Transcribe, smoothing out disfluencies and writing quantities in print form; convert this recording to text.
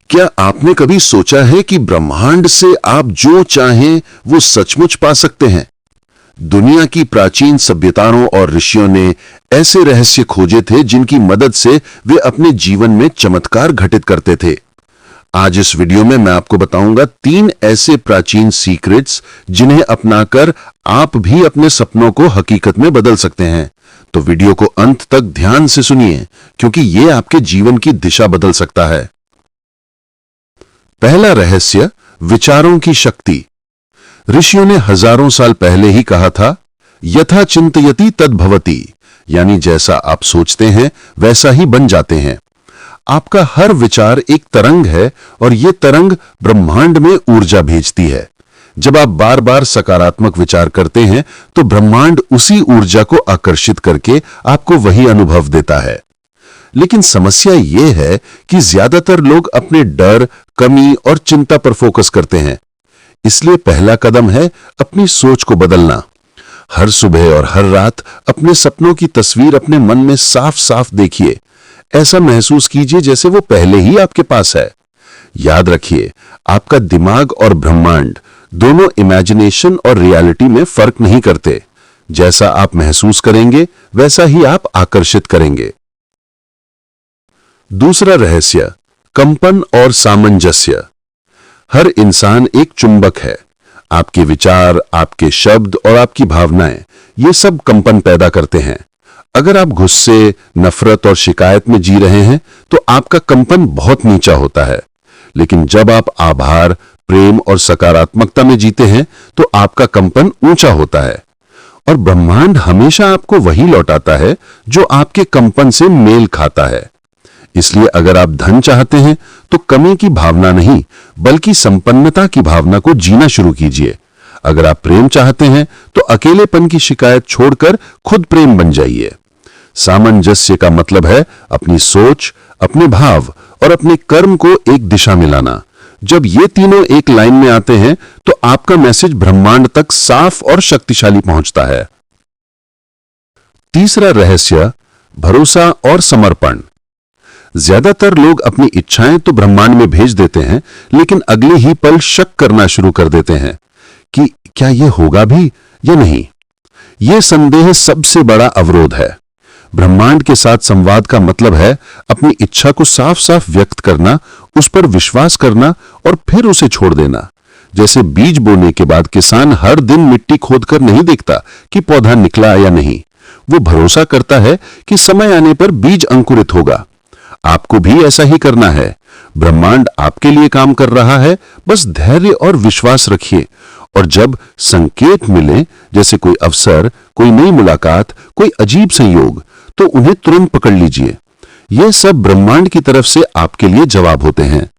क्या आपने कभी सोचा है कि ब्रह्मांड से आप जो चाहें वो सचमुच पा सकते हैं? दुनिया की प्राचीन सभ्यताओं और ऋषियों ने ऐसे रहस्य खोजे थे जिनकी मदद से वे अपने जीवन में चमत्कार घटित करते थे। आज इस वीडियो में मैं आपको बताऊंगा 3 ऐसे प्राचीन सीक्रेट्स जिन्हें अपनाकर आप भी अपने सपनों को हकीकत में बदल सकते हैं। तो वीडियो को अंत तक ध्यान से सुनिए, क्योंकि यह आपके जीवन की दिशा बदल सकता है। पहला रहस्य, विचारों की शक्ति। ऋषियों ने हजारों साल पहले ही कहा था, यथा चिंतयति तद्भवति, यानी जैसा आप सोचते हैं वैसा ही बन जाते हैं। आपका हर विचार एक तरंग है और यह तरंग ब्रह्मांड में ऊर्जा भेजती है। जब आप बार बार सकारात्मक विचार करते हैं तो ब्रह्मांड उसी ऊर्जा को आकर्षित करके आपको वही अनुभव देता है। लेकिन समस्या यह है कि ज्यादातर लोग अपने डर, कमी और चिंता पर फोकस करते हैं। इसलिए पहला कदम है अपनी सोच को बदलना। हर सुबह और हर रात अपने सपनों की तस्वीर अपने मन में साफ साफ देखिए। ऐसा महसूस कीजिए जैसे वो पहले ही आपके पास है। याद रखिए, आपका दिमाग और ब्रह्मांड दोनों इमेजिनेशन और रियलिटी में फर्क नहीं करते। जैसा आप महसूस करेंगे वैसा ही आप आकर्षित करेंगे। दूसरा रहस्य, कंपन और सामंजस्य। हर इंसान एक चुंबक है। आपके विचार, आपके शब्द और आपकी भावनाएं, ये सब कंपन पैदा करते हैं। अगर आप गुस्से, नफरत और शिकायत में जी रहे हैं तो आपका कंपन बहुत नीचा होता है। लेकिन जब आप आभार, प्रेम और सकारात्मकता में जीते हैं तो आपका कंपन ऊंचा होता है। और ब्रह्मांड हमेशा आपको वही लौटाता है जो आपके कंपन से मेल खाता है। इसलिए अगर आप धन चाहते हैं तो कमी की भावना नहीं, बल्कि संपन्नता की भावना को जीना शुरू कीजिए। अगर आप प्रेम चाहते हैं तो अकेलेपन की शिकायत छोड़कर खुद प्रेम बन जाइए। सामंजस्य का मतलब है अपनी सोच, अपने भाव और अपने कर्म को एक दिशा में लाना। जब ये तीनों एक लाइन में आते हैं तो आपका मैसेज ब्रह्मांड तक साफ और शक्तिशाली पहुंचता है। तीसरा रहस्य, भरोसा और समर्पण। ज्यादातर लोग अपनी इच्छाएं तो ब्रह्मांड में भेज देते हैं, लेकिन अगले ही पल शक करना शुरू कर देते हैं कि क्या यह होगा भी या नहीं। यह संदेह सबसे बड़ा अवरोध है। ब्रह्मांड के साथ संवाद का मतलब है अपनी इच्छा को साफ साफ व्यक्त करना, उस पर विश्वास करना और फिर उसे छोड़ देना। जैसे बीज बोने के बाद किसान हर दिन मिट्टी खोदकर नहीं देखता कि पौधा निकला या नहीं। वो भरोसा करता है कि समय आने पर बीज अंकुरित होगा। आपको भी ऐसा ही करना है। ब्रह्मांड आपके लिए काम कर रहा है, बस धैर्य और विश्वास रखिए। और जब संकेत मिले, जैसे कोई अवसर, कोई नई मुलाकात, कोई अजीब संयोग, तो उन्हें तुरंत पकड़ लीजिए। यह सब ब्रह्मांड की तरफ से आपके लिए जवाब होते हैं।